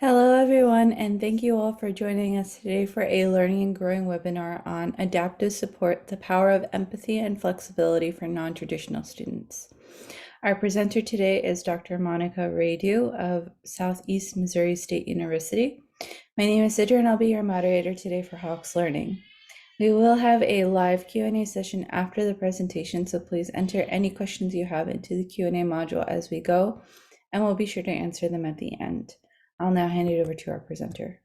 Hello, everyone, and thank you all for joining us today for a Learning and Growing webinar on adaptive support, the power of empathy and flexibility for non-traditional students. Our presenter today is Dr. Monica Radu of Southeast Missouri State University. My name is Sidra, and I'll be your moderator today for Hawks Learning. We will have a live Q&A session after the presentation, so please enter any questions you have into the Q&A module as we go, and we'll be sure to answer them at the end. I'll now hand it over to our presenter.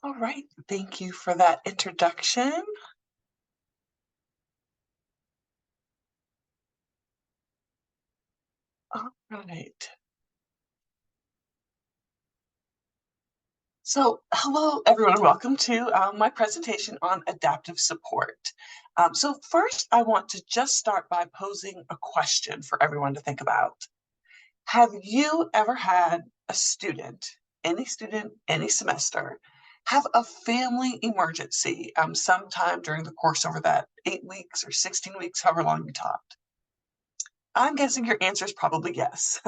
All right, thank you for that introduction. All right. So, hello everyone, welcome to my presentation on adaptive support. So first, I want to just start by posing a question for everyone to think about. Have you ever had a student, any semester, have a family emergency sometime during the course over that 8 weeks or 16 weeks, however long you taught? I'm guessing your answer is probably yes.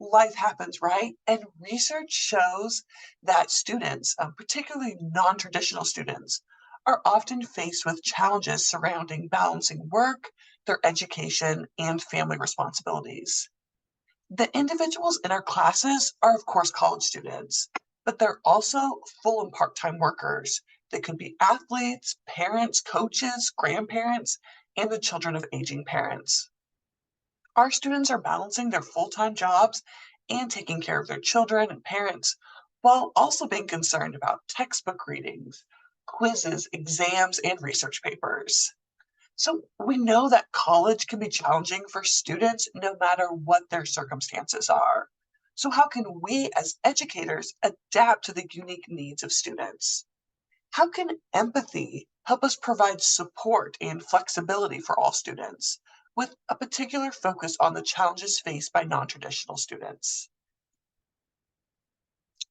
Life happens, right? And research shows that students, particularly non-traditional students, are often faced with challenges surrounding balancing work, their education, and family responsibilities. The individuals in our classes are, of course, college students, but they're also full and part-time workers. They could be athletes, parents, coaches, grandparents, and the children of aging parents. Our students are balancing their full-time jobs and taking care of their children and parents while also being concerned about textbook readings, quizzes, exams, and research papers. So we know that college can be challenging for students no matter what their circumstances are. So how can we as educators adapt to the unique needs of students? How can empathy help us provide support and flexibility for all students, with a particular focus on the challenges faced by non-traditional students?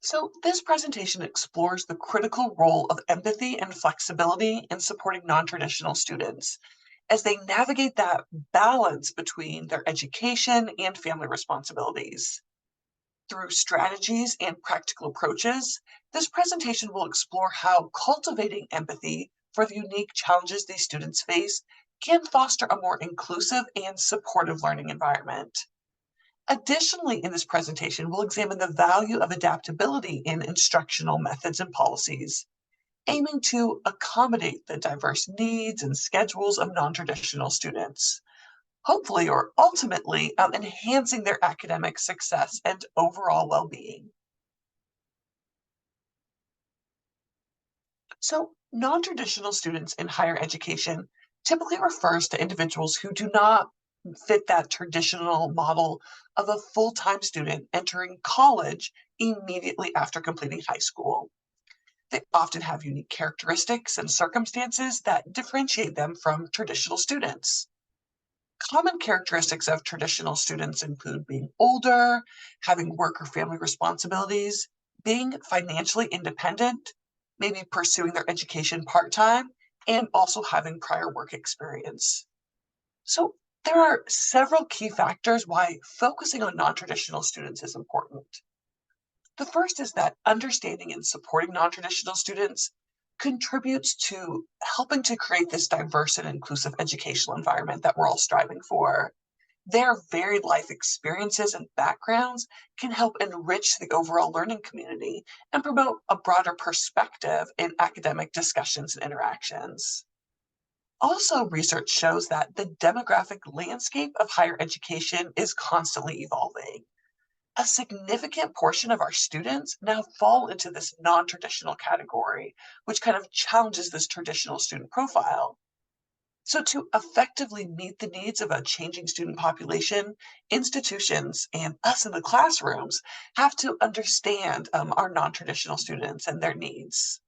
So this presentation explores the critical role of empathy and flexibility in supporting non-traditional students as they navigate that balance between their education and family responsibilities. Through strategies and practical approaches, this presentation will explore how cultivating empathy for the unique challenges these students face can foster a more inclusive and supportive learning environment. Additionally, in this presentation, we'll examine the value of adaptability in instructional methods and policies, aiming to accommodate the diverse needs and schedules of non-traditional students, hopefully or ultimately enhancing their academic success and overall well-being. So, non-traditional students in higher education typically refers to individuals who do not fit that traditional model of a full-time student entering college immediately after completing high school. They often have unique characteristics and circumstances that differentiate them from traditional students. Common characteristics of traditional students include being older, having work or family responsibilities, being financially independent, maybe pursuing their education part time, and also having prior work experience. So, there are several key factors why focusing on non traditional students is important. The first is that understanding and supporting non traditional students contributes to helping to create this diverse and inclusive educational environment that we're all striving for. Their varied life experiences and backgrounds can help enrich the overall learning community and promote a broader perspective in academic discussions and interactions. Also, research shows that the demographic landscape of higher education is constantly evolving. A significant portion of our students now fall into this non traditional category, which kind of challenges this traditional student profile. So, to effectively meet the needs of a changing student population, institutions and us in the classrooms have to understand our non traditional students and their needs.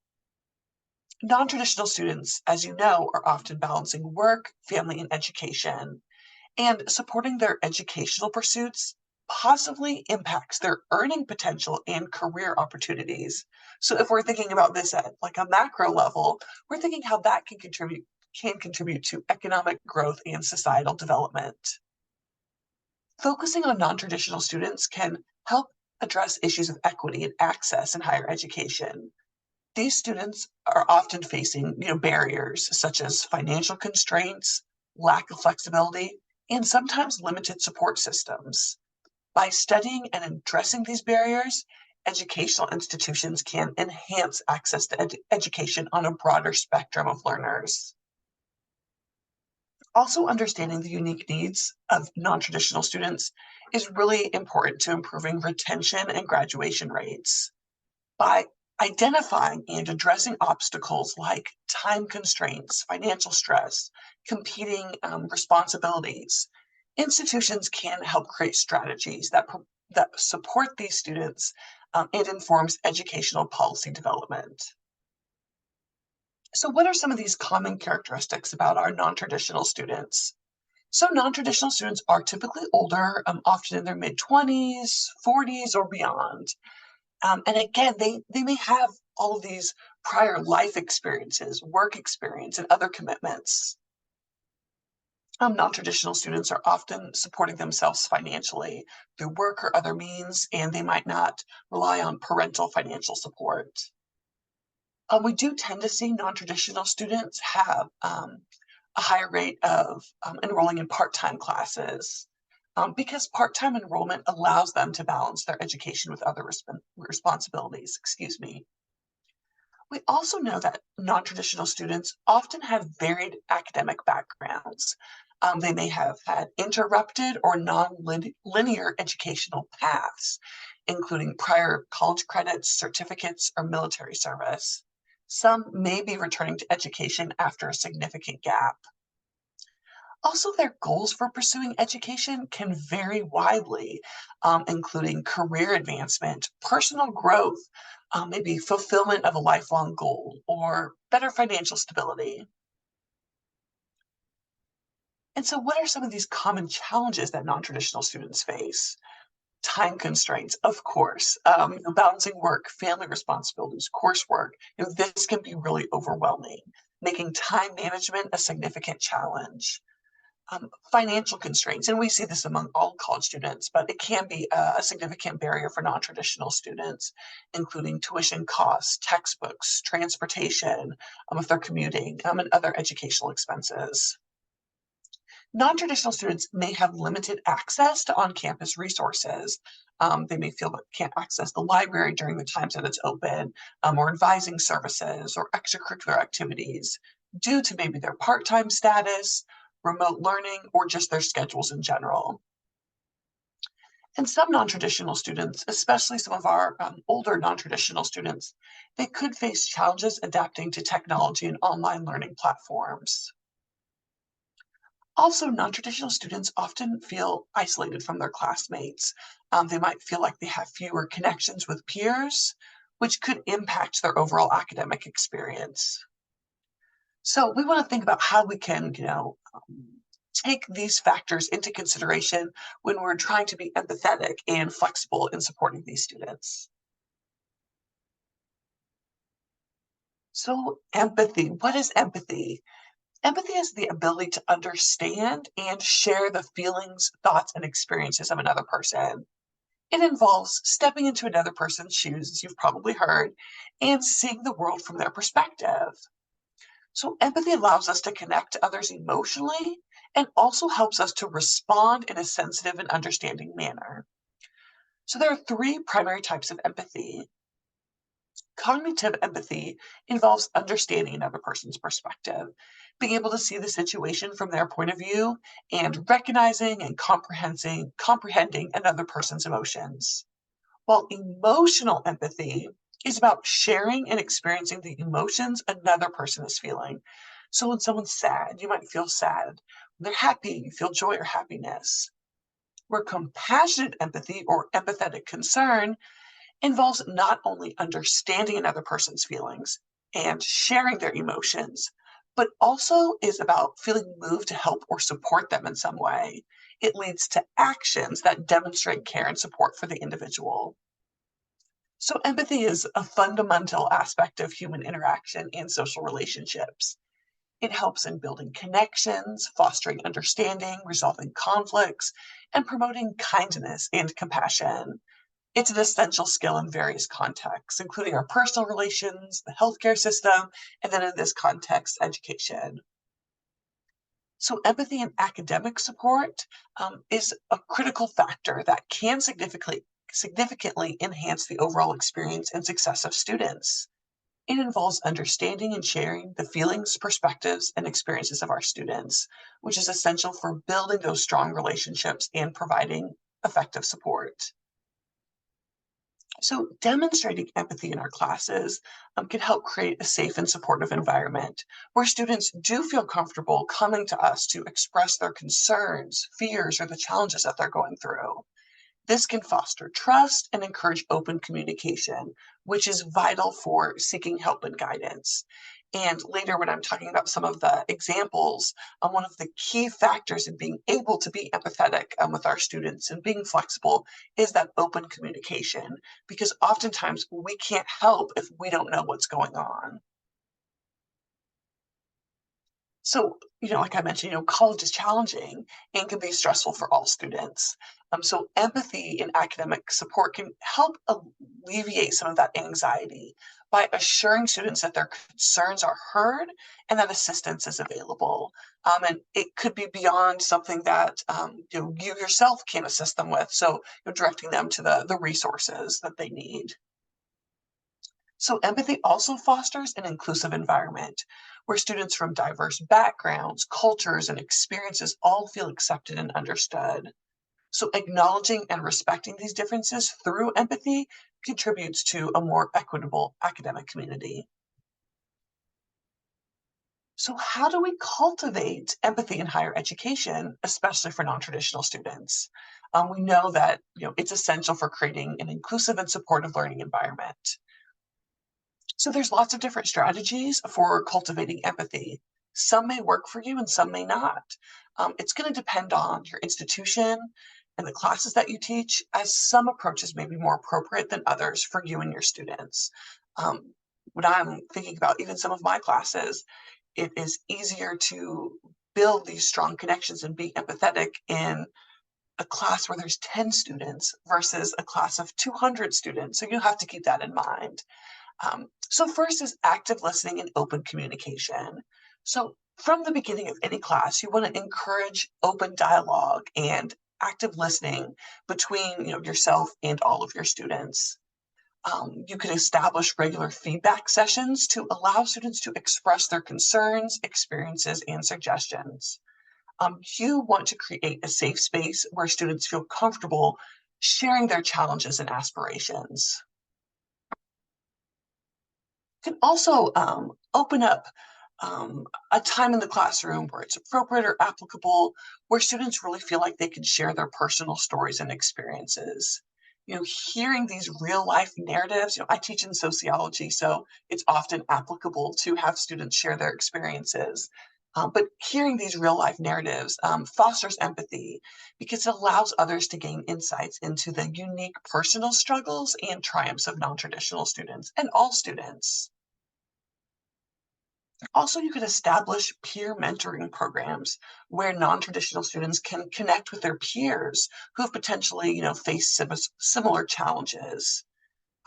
Non traditional students, as you know, are often balancing work, family, and education, and supporting their educational pursuits positively impacts their earning potential and career opportunities. So if we're thinking about this at like a macro level, we're thinking how that can contribute to economic growth and societal development. Focusing on non-traditional students can help address issues of equity and access in higher education. These students are often facing, barriers such as financial constraints, lack of flexibility, and sometimes limited support systems. By studying and addressing these barriers, educational institutions can enhance access to education on a broader spectrum of learners. Also, understanding the unique needs of non traditional students is really important to improving retention and graduation rates. By identifying and addressing obstacles like time constraints, financial stress, competing responsibilities, institutions can help create strategies that support these students and informs educational policy development. So, what are some of these common characteristics about our non-traditional students? So, non-traditional students are typically older, often in their mid-20s, 40s, or beyond. And again, they may have all of these prior life experiences, work experience, and other commitments. Non-traditional students are often supporting themselves financially through work or other means, and they might not rely on parental financial support. We do tend to see non-traditional students have a higher rate of enrolling in part-time classes because part-time enrollment allows them to balance their education with other responsibilities. Excuse me. We also know that non-traditional students often have varied academic backgrounds. They may have had interrupted or non-linear educational paths, including prior college credits, certificates, or military service. Some may be returning to education after a significant gap. Also, their goals for pursuing education can vary widely, including career advancement, personal growth, maybe fulfillment of a lifelong goal, or better financial stability. And so, what are some of these common challenges that non traditional students face? Time constraints, of course, balancing work, family responsibilities, coursework. This can be really overwhelming, making time management a significant challenge. Financial constraints, and we see this among all college students, but it can be a significant barrier for non-traditional students, including tuition costs, textbooks, transportation, if they're commuting, and other educational expenses. Non-traditional students may have limited access to on-campus resources. They may feel that they can't access the library during the times that it's open, or advising services or extracurricular activities due to maybe their part-time status, remote learning, or just their schedules in general. And some non-traditional students, especially some of our older non-traditional students, they could face challenges adapting to technology and online learning platforms. Also, non-traditional students often feel isolated from their classmates. They might feel like they have fewer connections with peers, which could impact their overall academic experience. So we want to think about how we can, take these factors into consideration when we're trying to be empathetic and flexible in supporting these students. So empathy, what is empathy? Empathy is the ability to understand and share the feelings, thoughts, and experiences of another person. It involves stepping into another person's shoes, as you've probably heard, and seeing the world from their perspective. So, empathy allows us to connect to others emotionally and also helps us to respond in a sensitive and understanding manner. So, there are three primary types of empathy. Cognitive empathy involves understanding another person's perspective, being able to see the situation from their point of view, and recognizing and comprehending another person's emotions. While emotional empathy is about sharing and experiencing the emotions another person is feeling. So when someone's sad, you might feel sad. When they're happy, you feel joy or happiness. Where compassionate empathy or empathetic concern involves not only understanding another person's feelings and sharing their emotions, but also is about feeling moved to help or support them in some way. It leads to actions that demonstrate care and support for the individual. So, empathy is a fundamental aspect of human interaction and social relationships. It helps in building connections, fostering understanding, resolving conflicts, and promoting kindness and compassion. It's an essential skill in various contexts, including our personal relations, the healthcare system, and then in this context, education. So, empathy and academic support is a critical factor that can significantly enhance the overall experience and success of students. It involves understanding and sharing the feelings, perspectives, and experiences of our students, which is essential for building those strong relationships and providing effective support. So, demonstrating empathy in our classes can help create a safe and supportive environment where students do feel comfortable coming to us to express their concerns, fears, or the challenges that they're going through. This can foster trust and encourage open communication, which is vital for seeking help and guidance. And later, when I'm talking about some of the examples, one of the key factors in being able to be empathetic with our students and being flexible is that open communication, because oftentimes we can't help if we don't know what's going on. So, like I mentioned, college is challenging and can be stressful for all students. So, empathy and academic support can help alleviate some of that anxiety by assuring students that their concerns are heard and that assistance is available. And it could be beyond something that you yourself can assist them with. So, directing them to the resources that they need. So, empathy also fosters an inclusive environment where students from diverse backgrounds, cultures, and experiences all feel accepted and understood. So, acknowledging and respecting these differences through empathy contributes to a more equitable academic community. So, how do we cultivate empathy in higher education, especially for non traditional students? We know that it's essential for creating an inclusive and supportive learning environment. So there's lots of different strategies for cultivating empathy. Some may work for you and some may not. It's going to depend on your institution and the classes that you teach, as some approaches may be more appropriate than others for you and your students. When I'm thinking about even some of my classes, it is easier to build these strong connections and be empathetic in a class where there's 10 students versus a class of 200 students. So you have to keep that in mind. So, first is active listening and open communication. So, from the beginning of any class, you want to encourage open dialogue and active listening between yourself and all of your students. You can establish regular feedback sessions to allow students to express their concerns, experiences, and suggestions. You want to create a safe space where students feel comfortable sharing their challenges and aspirations. Can also open up a time in the classroom where it's appropriate or applicable, where students really feel like they can share their personal stories and experiences. Hearing these real life narratives, I teach in sociology, so it's often applicable to have students share their experiences. But hearing these real life narratives fosters empathy because it allows others to gain insights into the unique personal struggles and triumphs of non traditional students and all students. Also, you could establish peer mentoring programs where non-traditional students can connect with their peers who have potentially, faced similar challenges.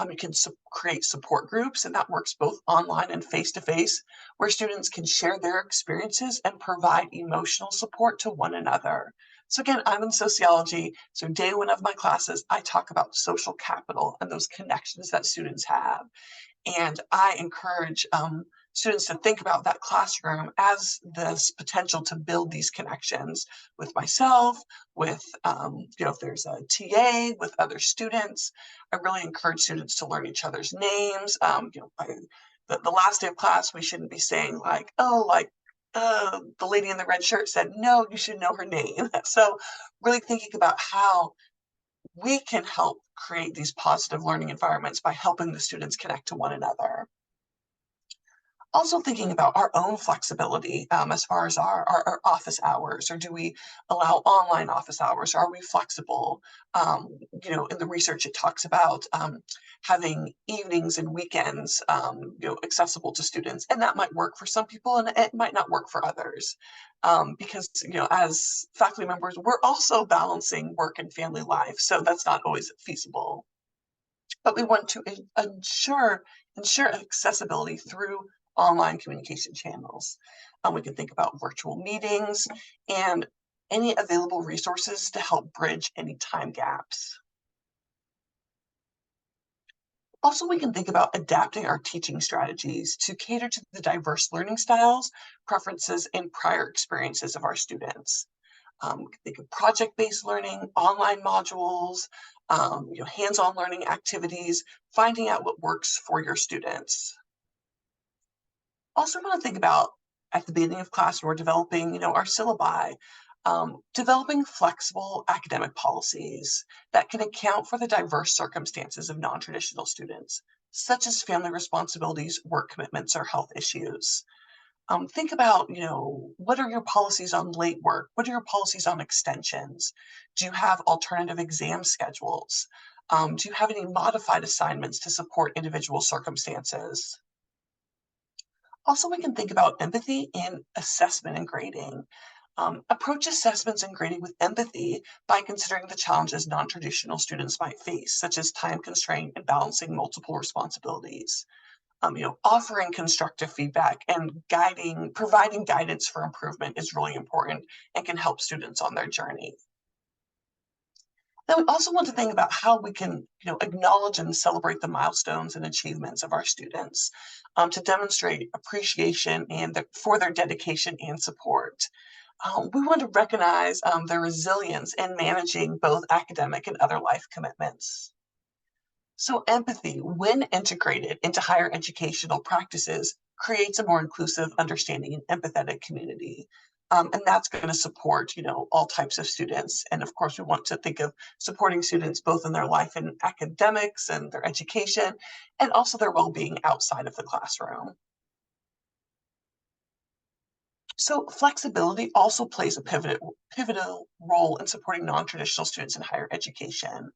You can create support groups, and that works both online and face-to-face, where students can share their experiences and provide emotional support to one another. So again, I'm in sociology, so day one of my classes, I talk about social capital and those connections that students have. And I encourage students to think about that classroom as this potential to build these connections with myself, with, if there's a TA, with other students. I really encourage students to learn each other's names. The last day of class, we shouldn't be saying like, oh, like, the lady in the red shirt said, no, you should know her name. So really thinking about how we can help create these positive learning environments by helping the students connect to one another. Also thinking about our own flexibility as far as our office hours, or do we allow online office hours? Are we flexible? In the research, it talks about having evenings and weekends, accessible to students, and that might work for some people, and it might not work for others, because as faculty members, we're also balancing work and family life, so that's not always feasible. But we want to ensure accessibility through online communication channels. We can think about virtual meetings and any available resources to help bridge any time gaps. Also, we can think about adapting our teaching strategies to cater to the diverse learning styles, preferences, and prior experiences of our students. We can think of project-based learning, online modules, hands-on learning activities, finding out what works for your students. Also want to think about at the beginning of class when we're developing, our syllabi, developing flexible academic policies that can account for the diverse circumstances of non-traditional students, such as family responsibilities, work commitments, or health issues. Think about, what are your policies on late work? What are your policies on extensions? Do you have alternative exam schedules? Do you have any modified assignments to support individual circumstances? Also, we can think about empathy in assessment and grading. Approach assessments and grading with empathy by considering the challenges non-traditional students might face, such as time constraint and balancing multiple responsibilities. Offering constructive feedback and providing guidance for improvement is really important and can help students on their journey. Then we also want to think about how we can, acknowledge and celebrate the milestones and achievements of our students, to demonstrate appreciation for their dedication and support. We want to recognize their resilience in managing both academic and other life commitments. So empathy, when integrated into higher educational practices, creates a more inclusive, understanding, and empathetic community. And that's going to support, all types of students. And of course, we want to think of supporting students both in their life and academics and their education, and also their well-being outside of the classroom. So flexibility also plays a pivotal role in supporting non-traditional students in higher education.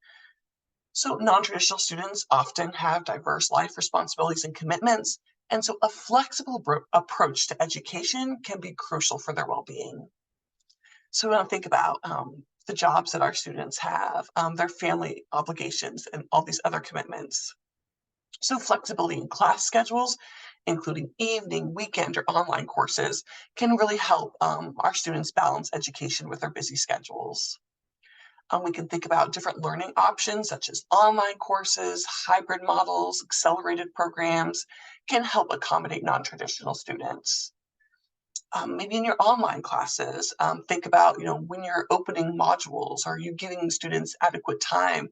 So, non traditional students often have diverse life responsibilities and commitments. And so, a flexible approach to education can be crucial for their well being. So, we want to think about the jobs that our students have, their family obligations, and all these other commitments. So, flexibility in class schedules, including evening, weekend, or online courses, can really help our students balance education with their busy schedules. We can think about different learning options such as online courses, hybrid models, accelerated programs can help accommodate non-traditional students. Maybe in your online classes, think about, when you're opening modules, are you giving students adequate time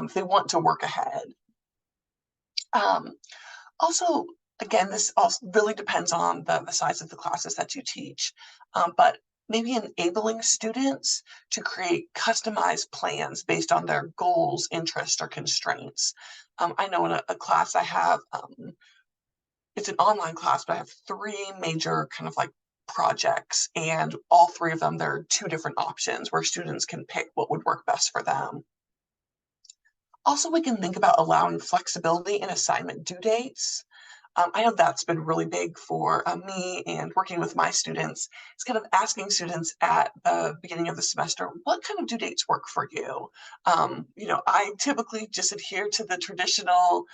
if they want to work ahead? Um, Also, again, this also really depends on the size of the classes that you teach, but maybe enabling students to create customized plans based on their goals, interests, or constraints. I know in a class I have, it's an online class, but I have three major kind of like projects, and all three of them, there are two different options where students can pick what would work best for them. Also, we can think about allowing flexibility in assignment due dates. I know that's been really big for me and working with my students. It's kind of asking students at the beginning of the semester, what kind of due dates work for you? I typically just adhere to the traditional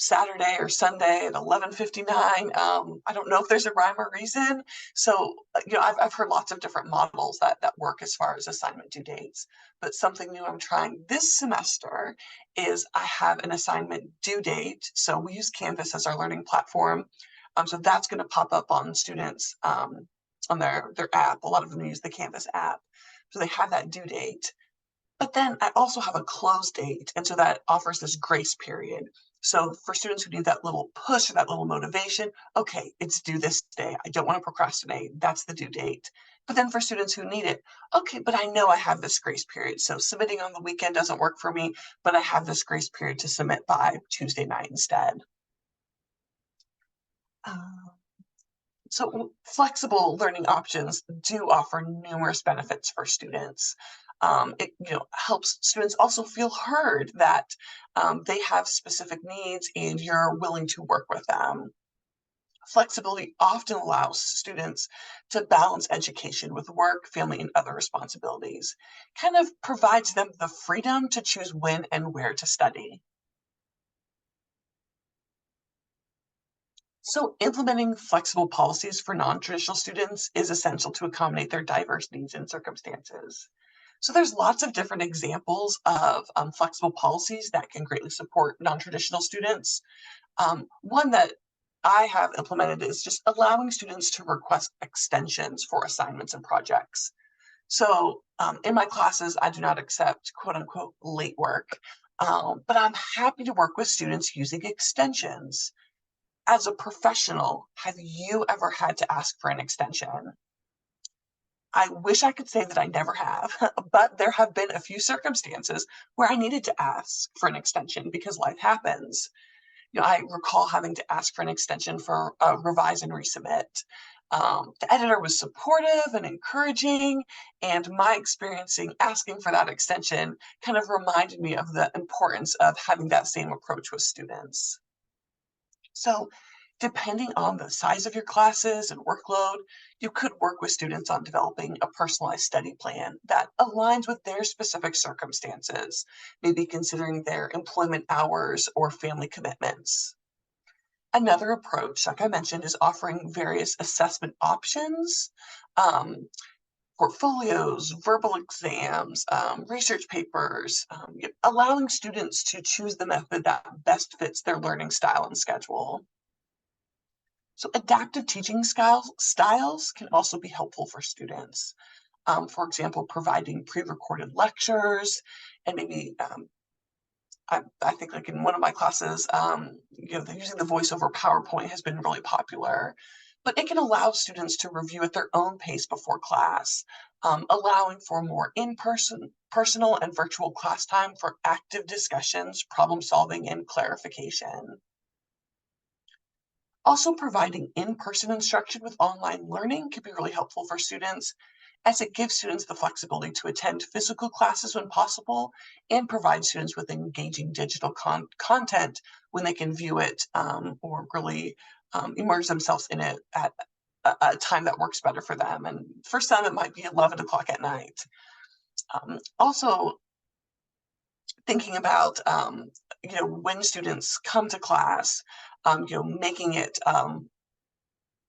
Saturday or Sunday at 11:59. I don't know if there's a rhyme or reason. So, I've heard lots of different models that work as far as assignment due dates. But something new I'm trying this semester is I have an assignment due date. So we use Canvas as our learning platform. So that's going to pop up on students on their app. A lot of them use the Canvas app. So they have that due date. But then I also have a close date, and so that offers this grace period. So for students who need that little push or that little motivation, okay, it's due this day. I don't want to procrastinate. That's the due date. But then for students who need it, okay, but I know I have this grace period. So submitting on the weekend doesn't work for me, but I have this grace period to submit by Tuesday night instead. So flexible learning options do offer numerous benefits for students. It helps students also feel heard that they have specific needs and you're willing to work with them. Flexibility often allows students to balance education with work, family, and other responsibilities. Kind of provides them the freedom to choose when and where to study. So, implementing flexible policies for non traditional students is essential to accommodate their diverse needs and circumstances. So, there's lots of different examples of flexible policies that can greatly support non traditional students. One that I have implemented is just allowing students to request extensions for assignments and projects. So, in my classes, I do not accept quote unquote late work, but I'm happy to work with students using extensions. As a professional, have you ever had to ask for an extension? I wish I could say that I never have, but there have been a few circumstances where I needed to ask for an extension because life happens. I recall having to ask for an extension for revise and resubmit. The editor was supportive and encouraging, and my experiencing asking for that extension kind of reminded me of the importance of having that same approach with students. So, depending on the size of your classes and workload, you could work with students on developing a personalized study plan that aligns with their specific circumstances, maybe considering their employment hours or family commitments. Another approach, like I mentioned, is offering various assessment options, um, portfolios, verbal exams, research papers, allowing students to choose the method that best fits their learning style and schedule. So adaptive teaching styles can also be helpful for students. For example, providing pre-recorded lectures and maybe I think like in one of my classes, using the voiceover PowerPoint has been really popular. But it can allow students to review at their own pace before class, allowing for more in-person, personal, and virtual class time for active discussions, problem solving, and clarification. Also, providing in-person instruction with online learning can be really helpful for students as it gives students the flexibility to attend physical classes when possible and provide students with engaging digital content when they can view it or really immerse themselves in it at a time that works better for them. And for some, it might be 11 o'clock at night. Also, thinking about when students come to class, making it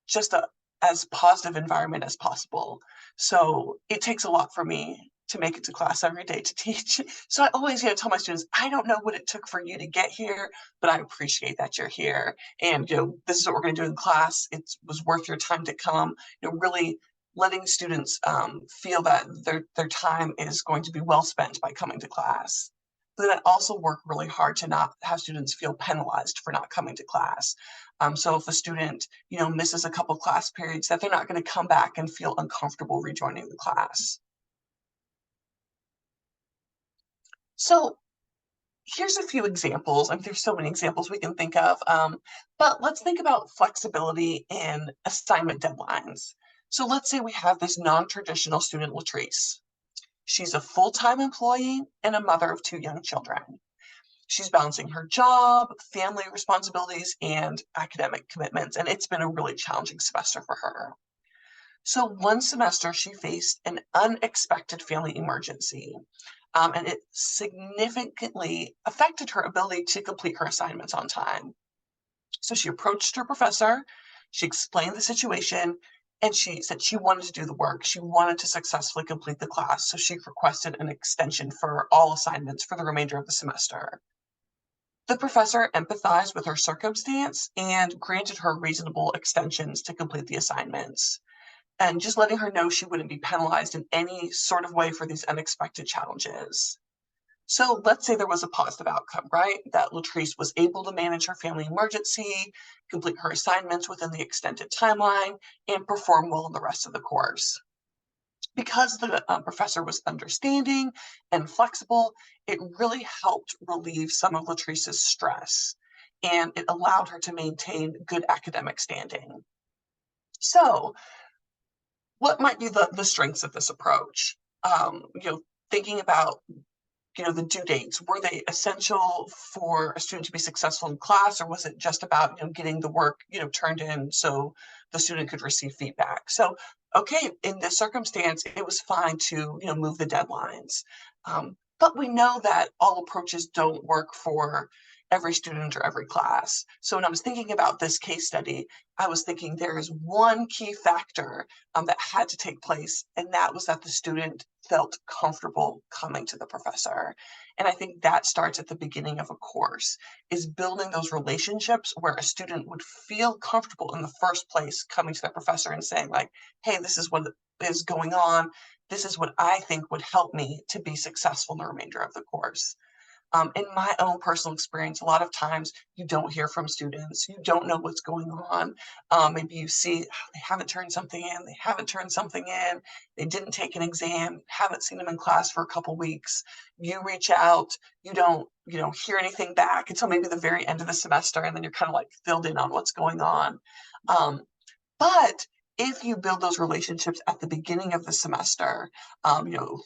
just a as positive environment as possible. So it takes a lot for me to make it to class every day to teach. So I always, tell my students, I don't know what it took for you to get here, but I appreciate that you're here. And this is what we're going to do in class. It was worth your time to come. Really letting students feel that their time is going to be well spent by coming to class. But then I also work really hard to not have students feel penalized for not coming to class. So if a student, misses a couple class periods, that they're not going to come back and feel uncomfortable rejoining the class. So here's a few examples. I mean, there's so many examples we can think of, but let's think about flexibility in assignment deadlines. So let's say we have this non-traditional student, Latrice. She's a full-time employee and a mother of two young children. She's balancing her job, family responsibilities, and academic commitments, and it's been a really challenging semester for her. So one semester, she faced an unexpected family emergency, and it significantly affected her ability to complete her assignments on time. So she approached her professor, she explained the situation, and she said she wanted to do the work. She wanted to successfully complete the class, so she requested an extension for all assignments for the remainder of the semester. The professor empathized with her circumstance and granted her reasonable extensions to complete the assignments, and just letting her know she wouldn't be penalized in any sort of way for these unexpected challenges. So let's say there was a positive outcome, right? That Latrice was able to manage her family emergency, complete her assignments within the extended timeline, and perform well in the rest of the course. Because the professor was understanding and flexible, it really helped relieve some of Latrice's stress, and it allowed her to maintain good academic standing. So what might be the strengths of this approach? You know, thinking about the due dates, were they essential for a student to be successful in class, or was it just about getting the work turned in so the student could receive feedback? So okay, in this circumstance it was fine to move the deadlines, but we know that all approaches don't work for every student or every class. So when I was thinking about this case study, I was thinking there is one key factor that had to take place, and that was that the student felt comfortable coming to the professor. And I think that starts at the beginning of a course, is building those relationships where a student would feel comfortable in the first place coming to the professor and saying, like, hey, this is what is going on. This is what I think would help me to be successful in the remainder of the course. In my own personal experience, a lot of times you don't hear from students, you don't know what's going on. Maybe you see they haven't turned something in, they haven't turned something in, they didn't take an exam, haven't seen them in class for a couple weeks. You reach out, you don't, hear anything back until maybe the very end of the semester, and then you're kind of like filled in on what's going on. Um, but if you build those relationships at the beginning of the semester,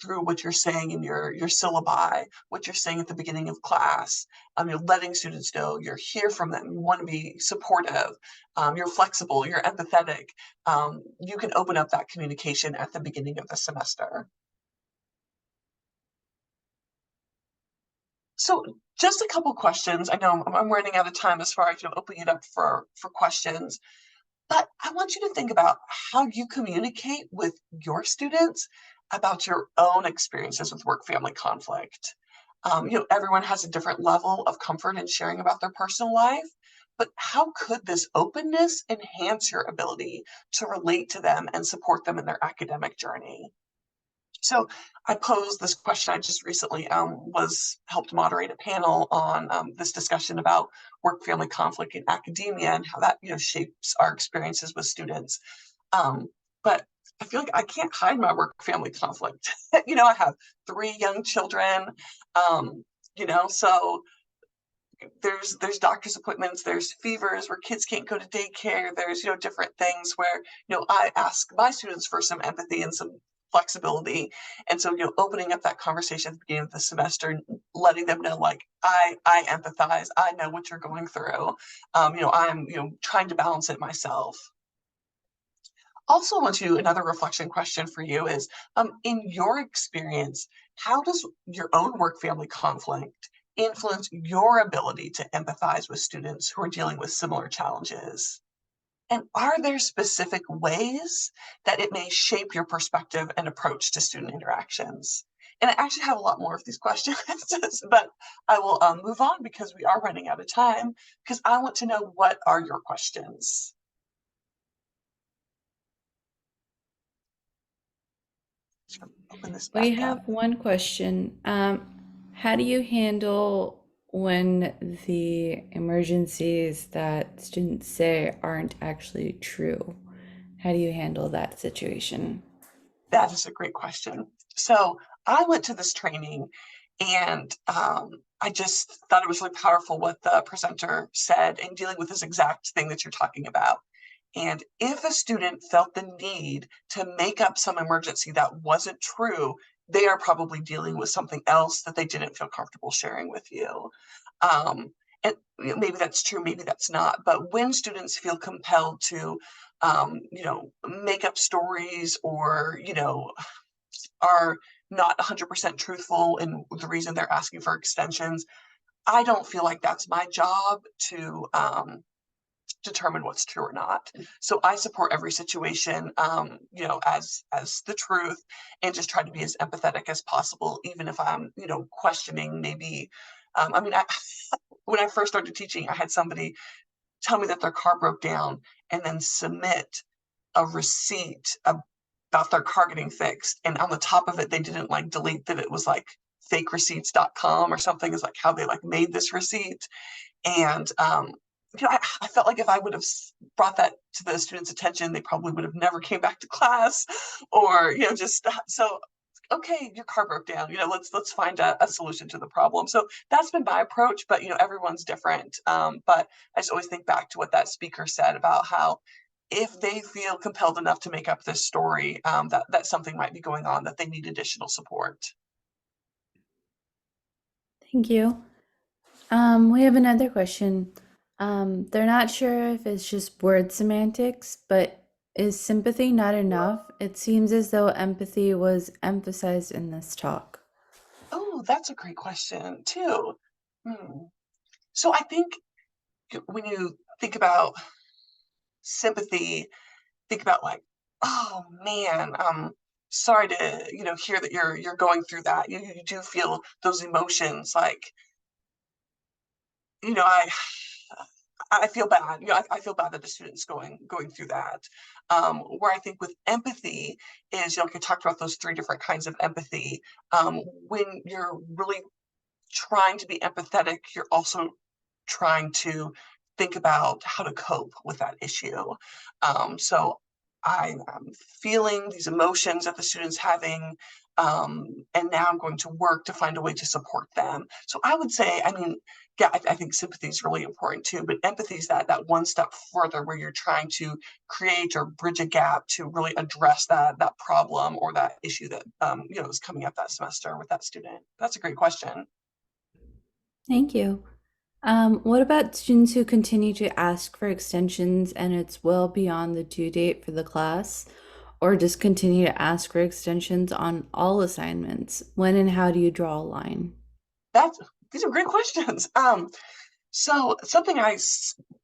through what you're saying in your syllabi, what you're saying at the beginning of class, you're letting students know you're here from them, you want to be supportive, you're flexible, you're empathetic, you can open up that communication at the beginning of the semester. So just a couple questions. I know I'm running out of time as far as opening it up for questions. But I want you to think about how you communicate with your students about your own experiences with work-family conflict. Everyone has a different level of comfort in sharing about their personal life, but how could this openness enhance your ability to relate to them and support them in their academic journey? So I posed this question. I just recently was helped moderate a panel on this discussion about work-family conflict in academia and how that shapes our experiences with students. But I feel like I can't hide my work-family conflict. I have 3 young children. So there's doctor's appointments, there's fevers where kids can't go to daycare, there's different things where I ask my students for some empathy and some flexibility. And so opening up that conversation at the beginning of the semester and letting them know, like, I empathize, I know what you're going through, I'm trying to balance it myself. Also, want to another reflection question for you is, in your experience, how does your own work family conflict influence your ability to empathize with students who are dealing with similar challenges? And are there specific ways that it may shape your perspective and approach to student interactions? And I actually have a lot more of these questions, but I will move on because we are running out of time, because I want to know, what are your questions? Open this We back up. have one question. How do you handle when the emergencies that students say aren't actually true? How do you handle that situation? That is a great question. So I went to this training, and I just thought it was really powerful what the presenter said in dealing with this exact thing that you're talking about. And if a student felt the need to make up some emergency that wasn't true, they are probably dealing with something else that they didn't feel comfortable sharing with you. Um, and maybe that's true, maybe that's not. But when students feel compelled to, make up stories, or, are not 100% truthful in the reason they're asking for extensions, I don't feel like that's my job to determine what's true or not. So I support every situation, as the truth, and just try to be as empathetic as possible, even if I'm, questioning maybe. When I first started teaching, I had somebody tell me that their car broke down and then submit a receipt about their car getting fixed. And on the top of it, they didn't like delete that it was like fakereceipts.com or something, is like how they like made this receipt. And I felt like if I would have brought that to the students' attention, they probably would have never came back to class, or just so. Okay, your car broke down. Let's find a solution to the problem. So that's been my approach, but everyone's different. But I just always think back to what that speaker said about how if they feel compelled enough to make up this story, that something might be going on, that they need additional support. Thank you. We have another question. They're not sure if it's just word semantics, but is sympathy not enough? It seems as though empathy was emphasized in this talk. Oh, that's a great question too. Hmm. So I think when you think about sympathy, think about like, oh man, sorry to hear that you're going through that. You do feel those emotions, like you know, I I feel bad. I feel bad that the student's going through that. Where I think with empathy is, like I talked about those three different kinds of empathy. When you're really trying to be empathetic, you're also trying to think about how to cope with that issue. So I'm feeling these emotions that the student's having, and now I'm going to work to find a way to support them. So I would say, I mean, yeah, I think sympathy is really important too, but empathy is that one step further where you're trying to create or bridge a gap to really address that problem or that issue that is coming up that semester with that student. That's a great question. Thank you. What about students who continue to ask for extensions and it's well beyond the due date for the class, or just continue to ask for extensions on all assignments? When and how do you draw a line? That's These are great questions. So something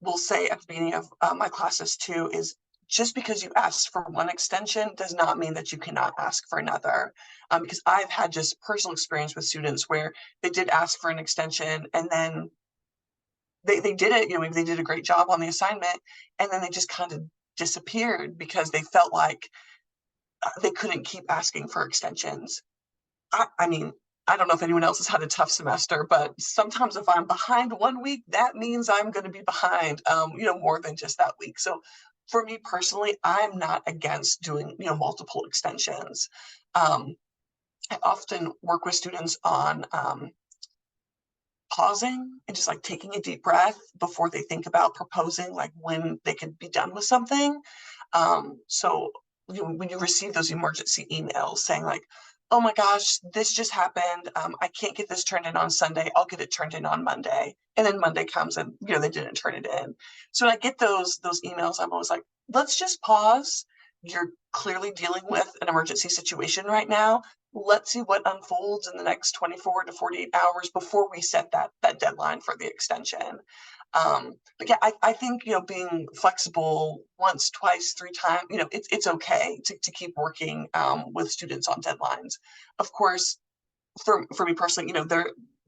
will say at the beginning of my classes too is just because you ask for one extension does not mean that you cannot ask for another. Because I've had just personal experience with students where they did ask for an extension and then they did it, maybe they did a great job on the assignment and then they just kind of disappeared because they felt like they couldn't keep asking for extensions. I mean, I don't know if anyone else has had a tough semester, but sometimes if I'm behind 1 week, that means I'm going to be behind, more than just that week. So for me personally, I'm not against doing, multiple extensions. Um, I often work with students on pausing and just like taking a deep breath before they think about proposing, like when they could be done with something. So when you receive those emergency emails saying like, "Oh my gosh, this just happened. I can't get this turned in on Sunday. I'll get it turned in on Monday." And then Monday comes and they didn't turn it in. So when I get those emails, I'm always like, "Let's just pause. You're clearly dealing with an emergency situation right now. Let's see what unfolds in the next 24 to 48 hours before we set that deadline for the extension." But yeah, I think being flexible once, twice, three times, it's okay to keep working with students on deadlines. Of course, for me personally,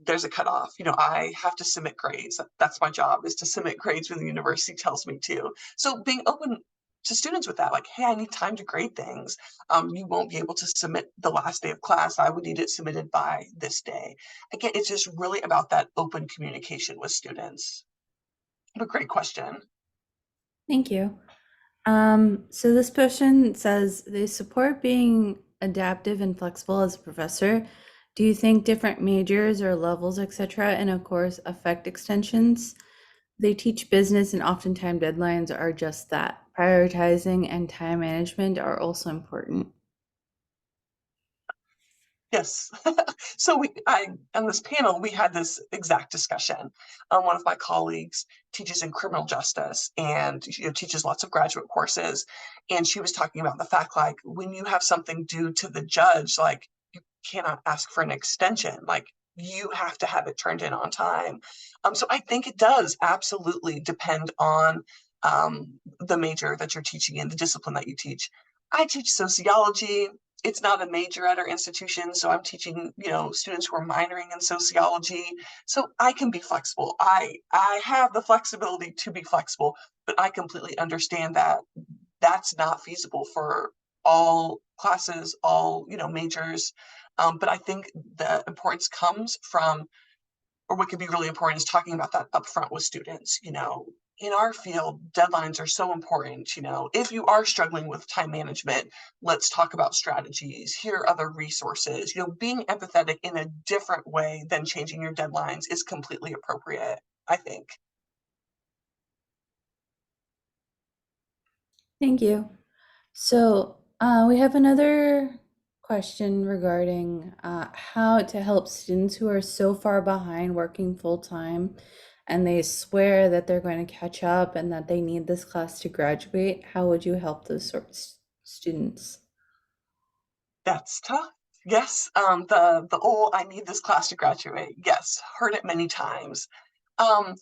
there's a cutoff. I have to submit grades. That's my job, is to submit grades when the university tells me to. So being open to students with that, like, hey, I need time to grade things. You won't be able to submit the last day of class. I would need it submitted by this day. Again, it's just really about that open communication with students. What a great question. Thank you. So this person says they support being adaptive and flexible as a professor. Do you think different majors or levels, etc., in a course affect extensions? They teach business and oftentimes deadlines are just that. Prioritizing and time management are also important. Yes. So on this panel, we had this exact discussion. One of my colleagues teaches in criminal justice and teaches lots of graduate courses. And she was talking about the fact, like, when you have something due to the judge, like, you cannot ask for an extension. Like, you have to have it turned in on time. So I think it does absolutely depend on the major that you're teaching in, the discipline that you teach. I teach sociology. It's not a major at our institution, so I'm teaching students who are minoring in sociology, so I can be flexible. I have the flexibility to be flexible, but I completely understand that that's not feasible for all classes, all majors. But I think the importance comes from, or what could be really important is talking about that upfront with students. In our field, deadlines are so important. If you are struggling with time management, let's talk about strategies. Here are other resources. Being empathetic in a different way than changing your deadlines is completely appropriate, I think. Thank you. So, we have another question regarding how to help students who are so far behind working full time and they swear that they're going to catch up and that they need this class to graduate. How would you help those sorts students? That's tough. Yes, the old "I need this class to graduate." Yes, heard it many times. Um,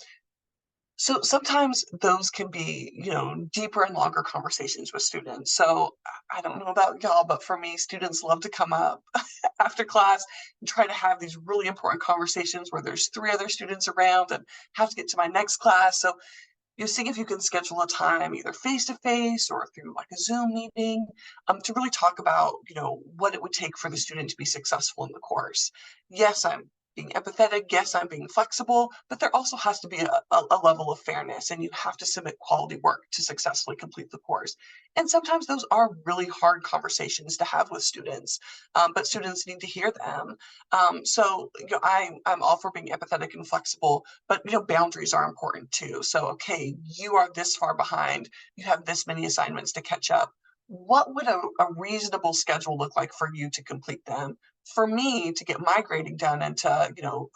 so sometimes those can be, deeper and longer conversations with students. So I don't know about y'all, but for me, students love to come up after class and try to have these really important conversations where there's three other students around and have to get to my next class. So see if you can schedule a time either face to face or through like a Zoom meeting, to really talk about what it would take for the student to be successful in the course. Yes, I'm being empathetic. Yes, I'm being flexible, but there also has to be a level of fairness, and you have to submit quality work to successfully complete the course. And sometimes those are really hard conversations to have with students, but students need to hear them. So I'm all for being empathetic and flexible, but boundaries are important too. So okay, you are this far behind, you have this many assignments to catch up. What would a reasonable schedule look like for you to complete them? For me to get my grading done and to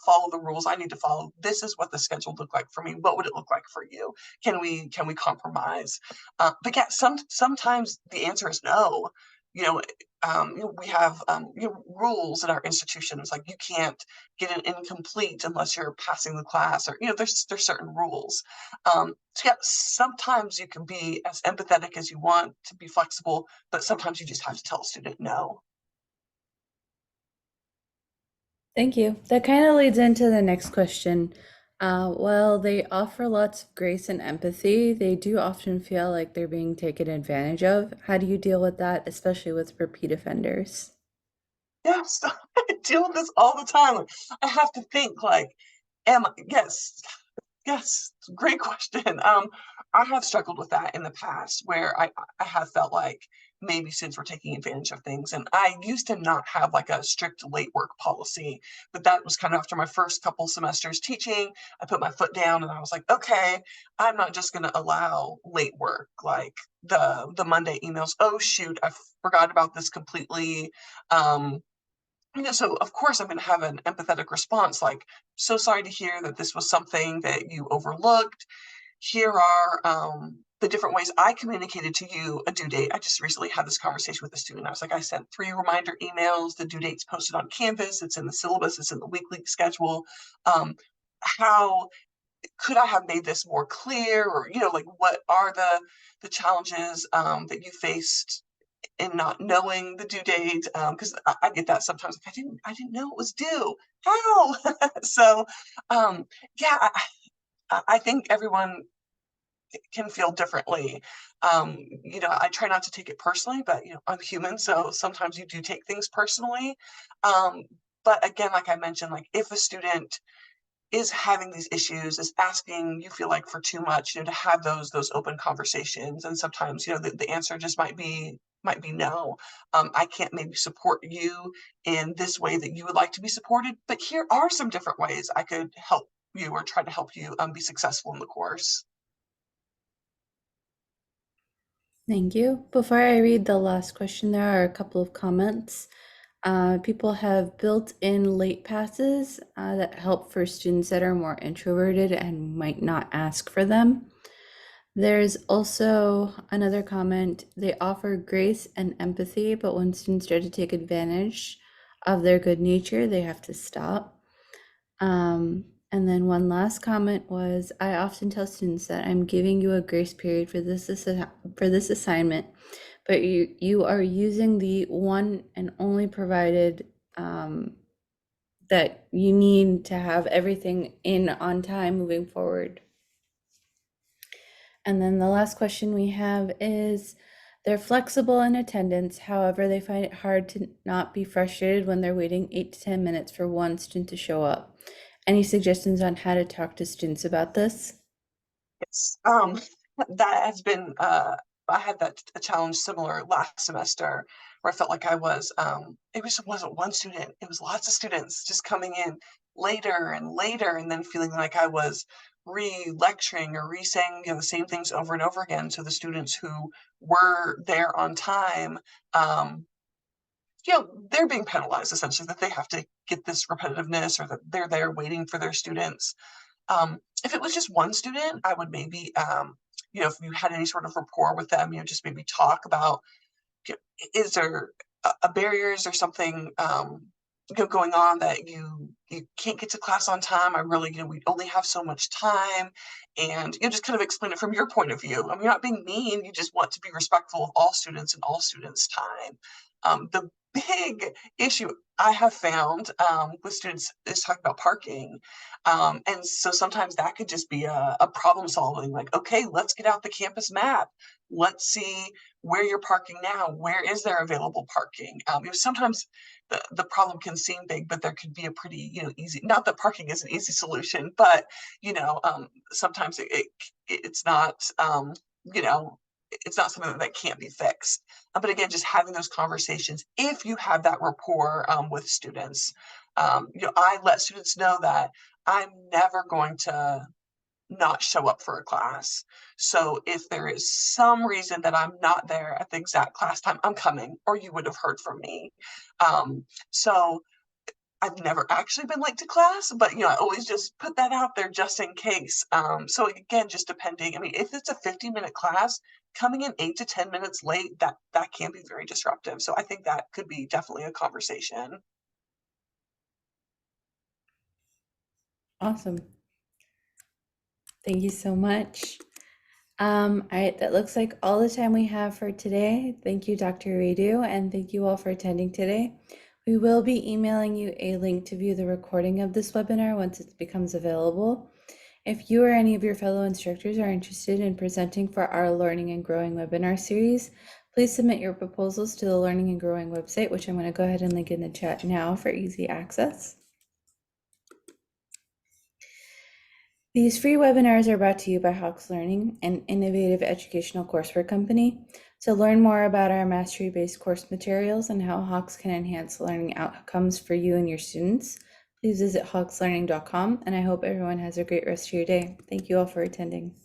follow the rules I need to follow, this is what the schedule look like for me. What would it look like for you? Can we compromise? But yeah, sometimes the answer is no. you know we have rules in our institutions, like you can't get an incomplete unless you're passing the class, or there's certain rules. So yeah, sometimes you can be as empathetic as you want to be flexible, but sometimes you just have to tell a student no. Thank you. That kind of leads into the next question. While they offer lots of grace and empathy, they do often feel like they're being taken advantage of. How do you deal with that, especially with repeat offenders? Yes, I deal with this all the time. Like, I have to think like, yes, yes, great question. I have struggled with that in the past where I have felt like maybe students were taking advantage of things. And I used to not have like a strict late work policy, but that was kind of after my first couple semesters teaching. I put my foot down and I was like, okay, I'm not just going to allow late work, like the Monday emails. Oh shoot, I forgot about this completely. Um, so of course I'm going to have an empathetic response, like, so sorry to hear that this was something that you overlooked. Here are the different ways I communicated to you a due date. I just recently had this conversation with a student. I was like, I sent 3 reminder emails. The due date's posted on Canvas. It's in the syllabus. It's in the weekly schedule. How could I have made this more clear? Or, like, what are the challenges that you faced and not knowing the due date, because I get that sometimes. Like, I didn't know it was due. How? So, yeah, I think everyone can feel differently. I try not to take it personally, but I'm human, so sometimes you do take things personally. Um, but again, like I mentioned, like if a student is having these issues, is asking, you feel like, for too much, to have those open conversations. And sometimes, the answer just might be no. I can't maybe support you in this way that you would like to be supported, but here are some different ways I could help you or try to help you be successful in the course. Thank you. Before I read the last question, there are a couple of comments. People have built-in late passes that help for students that are more introverted and might not ask for them. There's also another comment. They offer grace and empathy, but when students try to take advantage of their good nature, they have to stop. And then one last comment was, I often tell students that I'm giving you a grace period for this assignment, but you are using the one and only provided that you need to have everything in on time moving forward. And then the last question we have is, they're flexible in attendance. However, they find it hard to not be frustrated when they're waiting 8 to 10 minutes for one student to show up. Any suggestions on how to talk to students about this? Yes. That has been, I had that a challenge similar last semester where I felt like wasn't one student, it was lots of students just coming in later and later, and then feeling like I was re-lecturing or re-saying, the same things over and over again. So the students who were there on time, they're being penalized essentially, that they have to get this repetitiveness, or that they're there waiting for their students. If it was just one student, I would maybe, if you had any sort of rapport with them, just maybe talk about, is there a barrier? Is there something going on that you can't get to class on time? I really, we only have so much time, and just kind of explain it from your point of view. I mean, you're not being mean. You just want to be respectful of all students and all students' time. The big issue I have found with students is talking about parking. And so sometimes that could just be a problem solving, like, okay, let's get out the campus map. Let's see where you're parking now. Where is there available parking? Sometimes the problem can seem big, but there could be a pretty, easy, not that parking is an easy solution, but, sometimes it's not, you know, it's not something that can't be fixed. But again, just having those conversations, if you have that rapport with students, I let students know that I'm never going to not show up for a class. So if there is some reason that I'm not there at the exact class time, I'm coming, or you would have heard from me. So I've never actually been late to class, but I always just put that out there just in case. So again, just depending. I mean, if it's a 50-minute class, coming in 8 to 10 minutes late, that can be very disruptive. So I think that could be definitely a conversation. Awesome. Thank you so much. All right, that looks like all the time we have for today. Thank you, Dr. Redu, and thank you all for attending today. We will be emailing you a link to view the recording of this webinar once it becomes available. If you or any of your fellow instructors are interested in presenting for our Learning and Growing webinar series, please submit your proposals to the Learning and Growing website, which I'm going to go ahead and link in the chat now for easy access. These free webinars are brought to you by Hawks Learning, an innovative educational courseware company. To learn more about our mastery-based course materials and how Hawks can enhance learning outcomes for you and your students, please visit hawkslearning.com, and I hope everyone has a great rest of your day. Thank you all for attending.